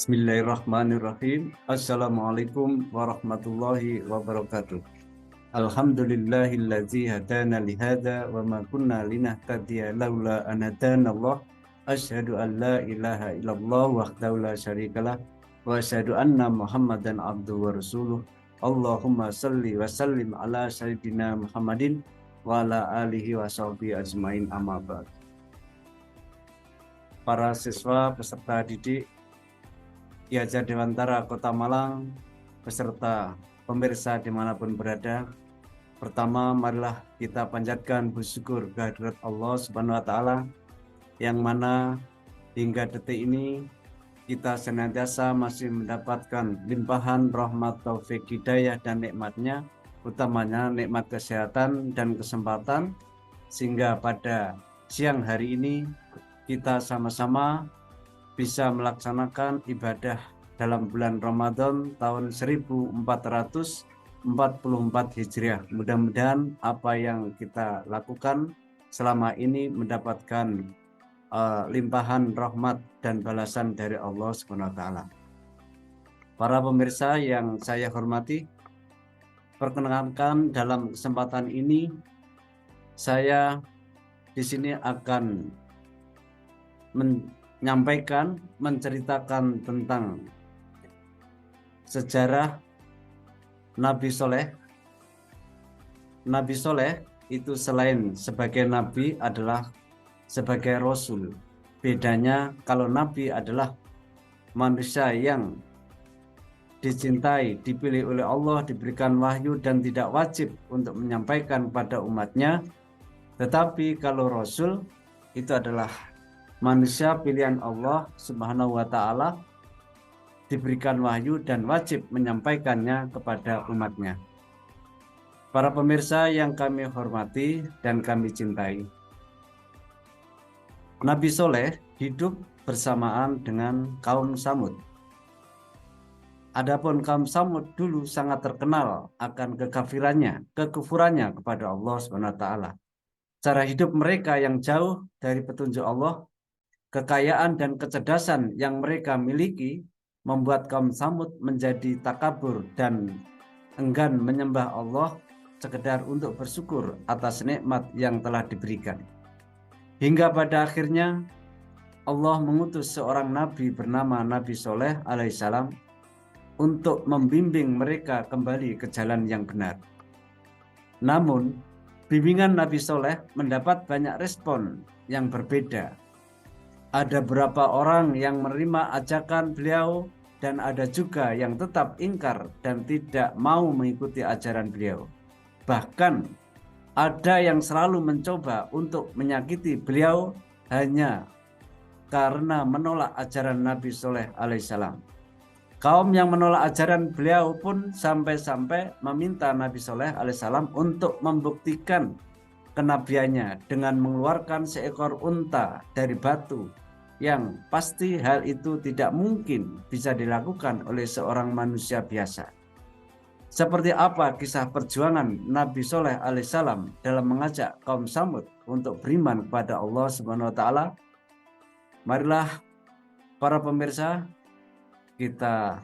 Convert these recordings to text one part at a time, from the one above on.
Bismillahirrahmanirrahim. Assalamualaikum warahmatullahi wabarakatuh. Alhamdulillahillazi hadana lihada wa ma kunna linahtadiya laula an hadanallah. Asyhadu an la ilaha illallah wahdahu la syarikalah wa asyhadu anna Muhammadan abduhu wa rasuluh. Allahumma salli wa sallim ala sayyidina Muhammadin wa ala alihi wa sahbihi ajmain, amma ba'd. Para siswa peserta didik IAJA Dewantara Kota Malang beserta pemirsa dimanapun berada, pertama marilah kita panjatkan bersyukur kehadirat Allah Subhanahu wa Ta'ala, yang mana hingga detik ini kita senantiasa masih mendapatkan limpahan rahmat, taufik, hidayah dan nikmatnya, utamanya nikmat kesehatan dan kesempatan, sehingga pada siang hari ini kita sama-sama bisa melaksanakan ibadah dalam bulan Ramadan tahun 1444 Hijriah. Mudah-mudahan apa yang kita lakukan selama ini mendapatkan limpahan rahmat dan balasan dari Allah Subhanahu wa Ta'ala. Para pemirsa yang saya hormati, perkenalkan dalam kesempatan ini saya di sini akan menceritakan tentang sejarah Nabi Soleh. Nabi Soleh itu selain sebagai nabi adalah sebagai rasul. Bedanya kalau nabi adalah manusia yang dicintai, dipilih oleh Allah, diberikan wahyu dan tidak wajib untuk menyampaikan pada umatnya. Tetapi kalau rasul itu adalah manusia pilihan Allah Subhanahu wa Ta'ala, diberikan wahyu dan wajib menyampaikannya kepada umatnya. Para pemirsa yang kami hormati dan kami cintai, Nabi Soleh hidup bersamaan dengan kaum Samud. Adapun kaum Samud dulu sangat terkenal akan kekufurannya kepada Allah Subhanahu wa Ta'ala. Cara hidup mereka yang jauh dari petunjuk Allah, kekayaan dan kecerdasan yang mereka miliki membuat kaum Samud menjadi takabur dan enggan menyembah Allah sekedar untuk bersyukur atas nikmat yang telah diberikan. Hingga pada akhirnya Allah mengutus seorang nabi bernama Nabi Soleh alaihissalam untuk membimbing mereka kembali ke jalan yang benar. Namun bimbingan Nabi Soleh mendapat banyak respon yang berbeda. Ada beberapa orang yang menerima ajakan beliau dan ada juga yang tetap ingkar dan tidak mau mengikuti ajaran beliau. Bahkan ada yang selalu mencoba untuk menyakiti beliau hanya karena menolak ajaran Nabi Soleh alaihissalam. Kaum yang menolak ajaran beliau pun sampai-sampai meminta Nabi Soleh alaihissalam untuk membuktikan kenabiannya dengan mengeluarkan seekor unta dari batu, yang pasti hal itu tidak mungkin bisa dilakukan oleh seorang manusia biasa. Seperti apa kisah perjuangan Nabi Soleh alaihissalam dalam mengajak kaum Samud untuk beriman kepada Allah Subhanahu wa Ta'ala? Marilah para pemirsa kita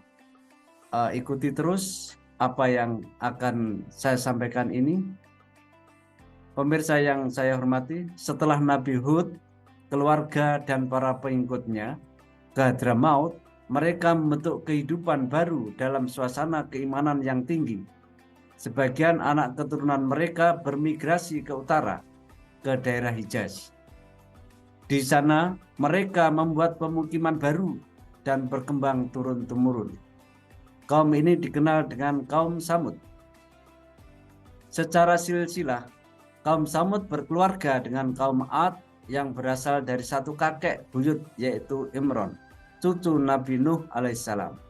ikuti terus apa yang akan saya sampaikan ini. Pemirsa yang saya hormati, setelah Nabi Hud, keluarga dan para pengikutnya ke Hadramaut, mereka membentuk kehidupan baru dalam suasana keimanan yang tinggi. Sebagian anak keturunan mereka bermigrasi ke utara, ke daerah Hijaz. Di sana mereka membuat pemukiman baru dan berkembang turun-temurun. Kaum ini dikenal dengan kaum Samud. Secara silsilah, kaum Samud berkeluarga dengan kaum Ad yang berasal dari satu kakek buyut, yaitu Imron, cucu Nabi Nuh alaihissalam.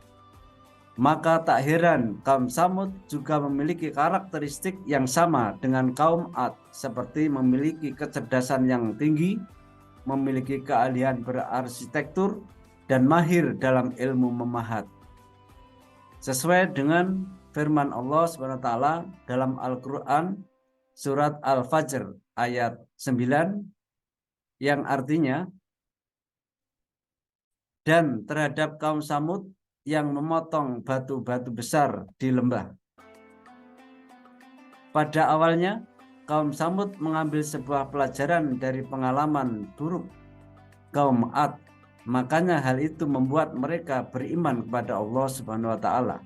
Maka tak heran kaum Samud juga memiliki karakteristik yang sama dengan kaum Ad, seperti memiliki kecerdasan yang tinggi, memiliki keahlian berarsitektur, dan mahir dalam ilmu memahat. Sesuai dengan firman Allah SWT dalam Al-Quran surat Al-Fajr ayat 9, yang artinya, dan terhadap kaum Samud yang memotong batu-batu besar di lembah. Pada awalnya, kaum Samud mengambil sebuah pelajaran dari pengalaman buruk kaum Ad. Makanya hal itu membuat mereka beriman kepada Allah Subhanahu wa taala.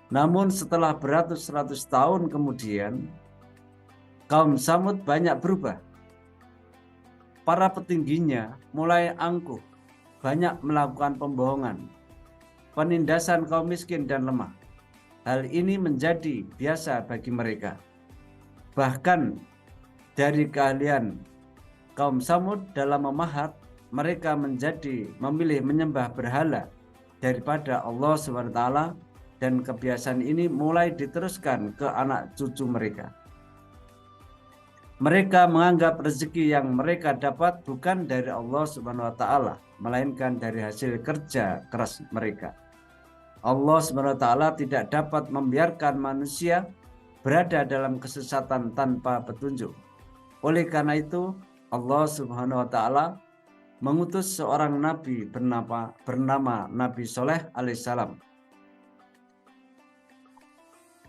Namun setelah beratus-ratus tahun kemudian, kaum Samud banyak berubah. Para petingginya mulai angkuh, banyak melakukan pembohongan, penindasan kaum miskin dan lemah. Hal ini menjadi biasa bagi mereka. Bahkan dari keahlian kaum Samud dalam memahat, mereka memilih menyembah berhala daripada Allah SWT, dan kebiasaan ini mulai diteruskan ke anak cucu mereka. Mereka menganggap rezeki yang mereka dapat bukan dari Allah SWT, melainkan dari hasil kerja keras mereka. Allah SWT tidak dapat membiarkan manusia berada dalam kesesatan tanpa petunjuk. Oleh karena itu, Allah Subhanahu wa taala mengutus seorang nabi bernama Nabi Soleh alaihissalam.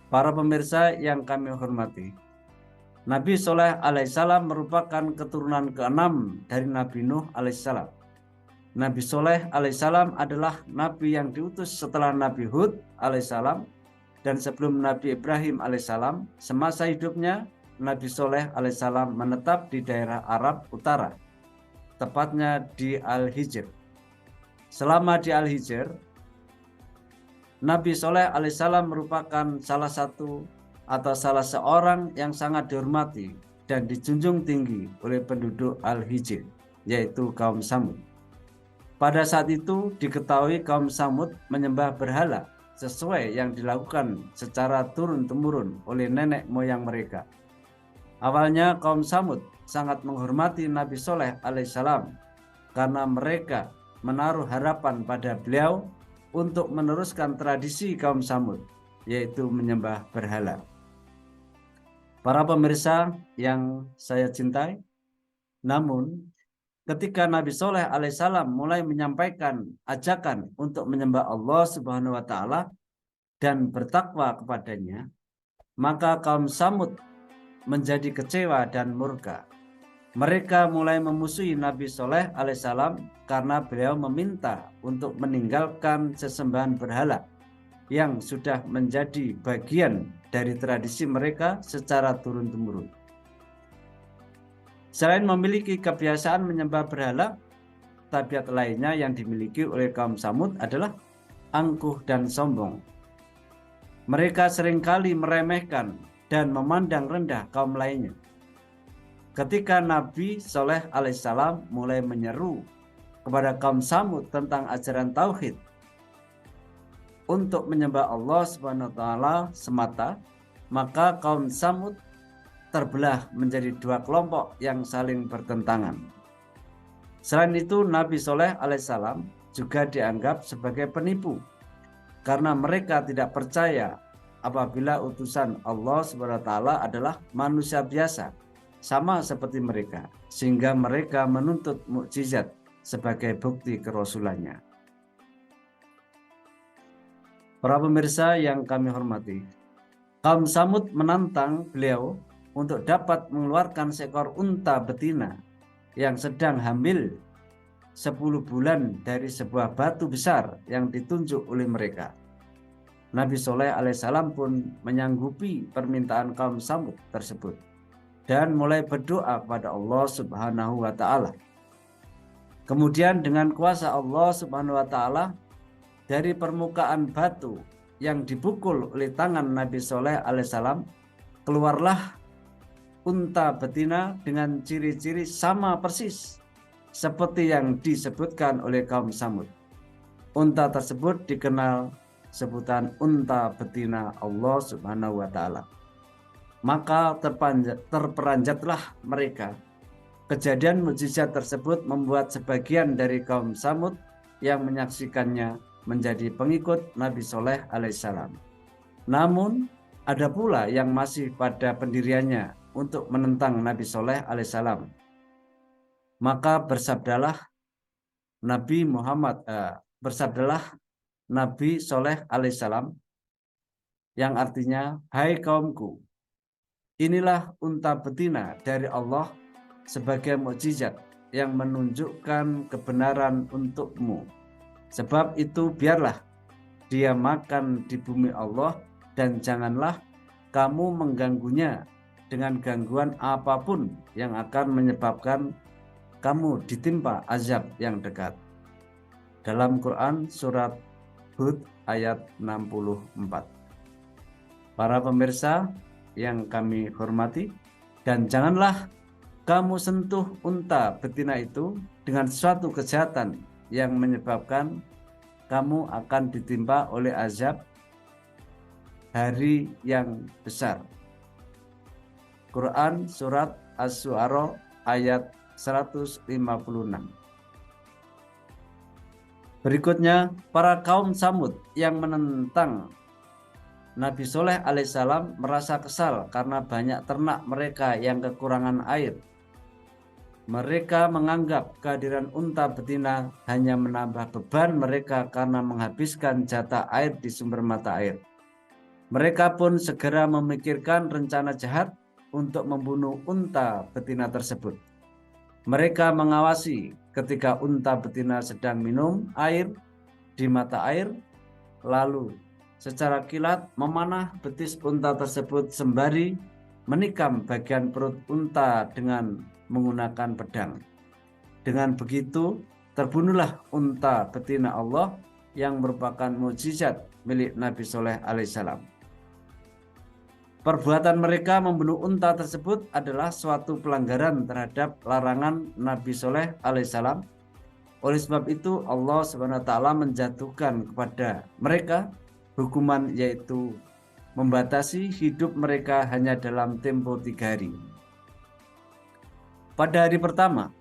Para pemirsa yang kami hormati, Nabi Soleh alaihissalam merupakan keturunan ke-6 dari Nabi Nuh alaihissalam. Nabi Soleh alaihissalam adalah nabi yang diutus setelah Nabi Hud alaihissalam dan sebelum Nabi Ibrahim alaihissalam. Semasa hidupnya, Nabi Soleh alaihissalam menetap di daerah Arab Utara, tepatnya di Al-Hijr. Selama di Al-Hijr, Nabi Soleh alaihissalam merupakan salah seorang yang sangat dihormati dan dijunjung tinggi oleh penduduk Al-Hijr, yaitu kaum Samud. Pada saat itu diketahui kaum Samud menyembah berhala sesuai yang dilakukan secara turun-temurun oleh nenek moyang mereka. Awalnya kaum Samud sangat menghormati Nabi Soleh alaihissalam karena mereka menaruh harapan pada beliau untuk meneruskan tradisi kaum Samud, yaitu menyembah berhala. Para pemirsa yang saya cintai, namun ketika Nabi Soleh alaihissalam mulai menyampaikan ajakan untuk menyembah Allah Subhanahu wa taala dan bertakwa kepadanya, maka kaum Samud menjadi kecewa dan murka. Mereka mulai memusuhi Nabi Soleh alaihissalam karena beliau meminta untuk meninggalkan sesembahan berhala yang sudah menjadi bagian dari tradisi mereka secara turun-temurun. Selain memiliki kebiasaan menyembah berhala, tabiat lainnya yang dimiliki oleh kaum Samud adalah angkuh dan sombong. Mereka seringkali meremehkan dan memandang rendah kaum lainnya. Ketika Nabi Soleh alaihissalam mulai menyeru kepada kaum Samud tentang ajaran tauhid untuk menyembah Allah Subhanahu wa taala semata, maka kaum Samud terbelah menjadi dua kelompok yang saling bertentangan. Selain itu, Nabi Soleh alaihissalam juga dianggap sebagai penipu karena mereka tidak percaya apabila utusan Allah Subhanahu wa taala adalah manusia biasa, sama seperti mereka, sehingga mereka menuntut mukjizat sebagai bukti kerasulannya. Para pemirsa yang kami hormati, kaum Samud menantang beliau untuk dapat mengeluarkan seekor unta betina yang sedang hamil 10 bulan dari sebuah batu besar yang ditunjuk oleh mereka. Nabi Soleh alaihissalam pun menyanggupi permintaan kaum Samud tersebut dan mulai berdoa kepada Allah Subhanahu wa taala. Kemudian dengan kuasa Allah Subhanahu wa taala, dari permukaan batu yang dipukul oleh tangan Nabi Soleh alaihissalam, keluarlah unta betina dengan ciri-ciri sama persis seperti yang disebutkan oleh kaum Samud. Unta tersebut dikenal sebutan unta betina Allah Subhanahu wa taala. Maka terperanjatlah mereka. Kejadian mukjizat tersebut membuat sebagian dari kaum Samud yang menyaksikannya menjadi pengikut Nabi Soleh alaihissalam. Namun ada pula yang masih pada pendiriannya untuk menentang Nabi Soleh alaihissalam. Maka bersabdalah Nabi Muhammad bersabdalah Nabi Soleh alaihissalam yang artinya, hai kaumku, inilah unta betina dari Allah sebagai mukjizat yang menunjukkan kebenaran untukmu. Sebab itu biarlah dia makan di bumi Allah dan janganlah kamu mengganggunya dengan gangguan apapun yang akan menyebabkan kamu ditimpa azab yang dekat. Dalam Quran surat Hud ayat 64. Para pemirsa yang kami hormati, dan janganlah kamu sentuh unta betina itu dengan suatu kejahatan yang menyebabkan kamu akan ditimpa oleh azab hari yang besar. Quran surat Asy-Syu'ara ayat 156. Berikutnya, para kaum Samud yang menentang Nabi Soleh alaihissalam merasa kesal karena banyak ternak mereka yang kekurangan air. Mereka menganggap kehadiran unta betina hanya menambah beban mereka karena menghabiskan jatah air di sumber mata air. Mereka pun segera memikirkan rencana jahat untuk membunuh unta betina tersebut. Mereka mengawasi ketika unta betina sedang minum air di mata air, lalu secara kilat memanah betis unta tersebut sembari menikam bagian perut unta dengan menggunakan pedang. Dengan begitu terbunuhlah unta betina Allah yang merupakan mukjizat milik Nabi Soleh alaihissalam. Perbuatan mereka membunuh unta tersebut adalah suatu pelanggaran terhadap larangan Nabi Soleh alaihissalam. Oleh sebab itu Allah SWT menjatuhkan kepada mereka hukuman, yaitu membatasi hidup mereka hanya dalam tempo 3 hari. Pada hari pertama,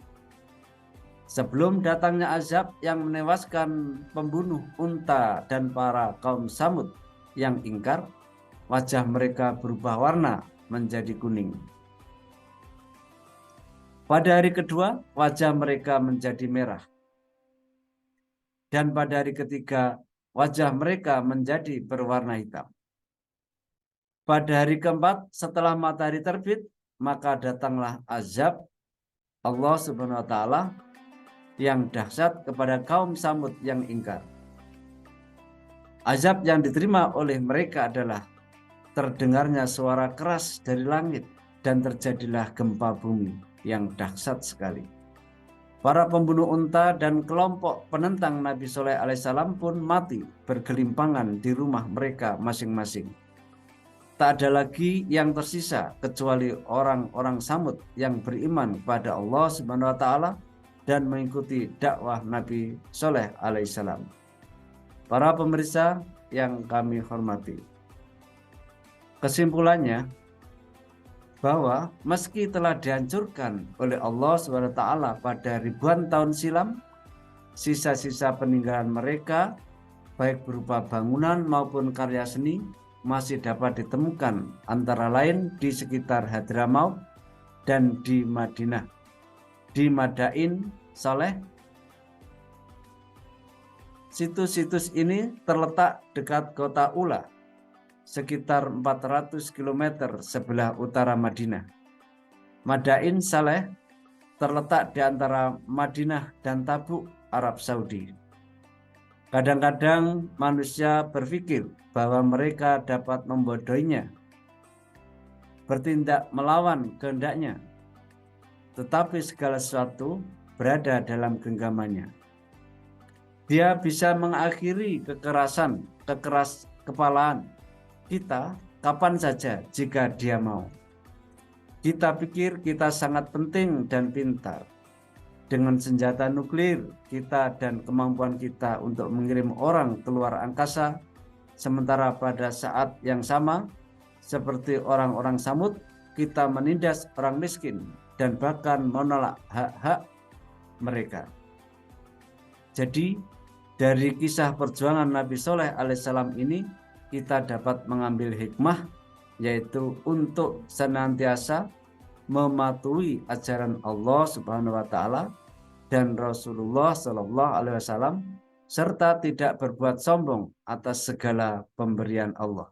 sebelum datangnya azab yang menewaskan pembunuh unta dan para kaum Samud yang ingkar, wajah mereka berubah warna menjadi kuning. Pada hari kedua, wajah mereka menjadi merah. Dan pada hari ketiga, wajah mereka menjadi berwarna hitam. Pada hari keempat, setelah matahari terbit, maka datanglah azab Allah Subhanahu wa Ta'ala yang dahsyat kepada kaum Samud yang ingkar. Azab yang diterima oleh mereka adalah terdengarnya suara keras dari langit dan terjadilah gempa bumi yang dahsyat sekali. Para pembunuh unta dan kelompok penentang Nabi Soleh alaihissalam pun mati bergelimpangan di rumah mereka masing-masing. Tak ada lagi yang tersisa kecuali orang-orang Samud yang beriman kepada Allah Subhanahu wa Ta'ala dan mengikuti dakwah Nabi Soleh alaihissalam. Para pemirsa yang kami hormati, kesimpulannya bahwa meski telah dihancurkan oleh Allah SWT pada ribuan tahun silam, sisa-sisa peninggalan mereka baik berupa bangunan maupun karya seni masih dapat ditemukan, antara lain di sekitar Hadramaut dan di Madinah. Di Madain Saleh, situs-situs ini terletak dekat kota Ula, sekitar 400 km sebelah utara Madinah. Madain Saleh terletak di antara Madinah dan Tabuk, Arab Saudi. Kadang-kadang manusia berpikir bahwa mereka dapat membodohinya, bertindak melawan kehendaknya, tetapi segala sesuatu berada dalam genggamannya. Dia bisa mengakhiri kekeras kepalaan kita kapan saja jika dia mau. Kita pikir kita sangat penting dan pintar. Dengan senjata nuklir kita dan kemampuan kita untuk mengirim orang keluar angkasa, sementara pada saat yang sama, seperti orang-orang Samud, kita menindas orang miskin dan bahkan menolak hak-hak mereka. Jadi, dari kisah perjuangan Nabi Soleh alaihissalam ini, kita dapat mengambil hikmah, yaitu untuk senantiasa mematuhi ajaran Allah Subhanahu wa Ta'ala dan Rasulullah Shallallahu Alaihi Wasallam, serta tidak berbuat sombong atas segala pemberian Allah.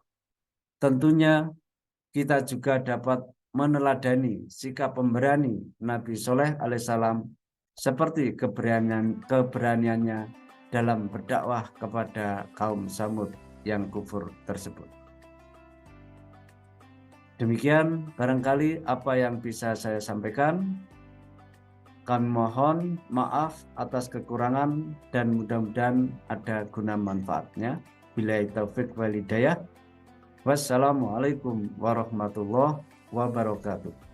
Tentunya kita juga dapat meneladani sikap pemberani Nabi Soleh Alaihissalam seperti keberaniannya dalam berdakwah kepada kaum Samud yang kufur tersebut. Demikian barangkali apa yang bisa saya sampaikan. Kami mohon maaf atas kekurangan dan mudah-mudahan ada guna manfaatnya. Billahi taufik wal hidayah. Wassalamualaikum warahmatullahi wabarakatuh.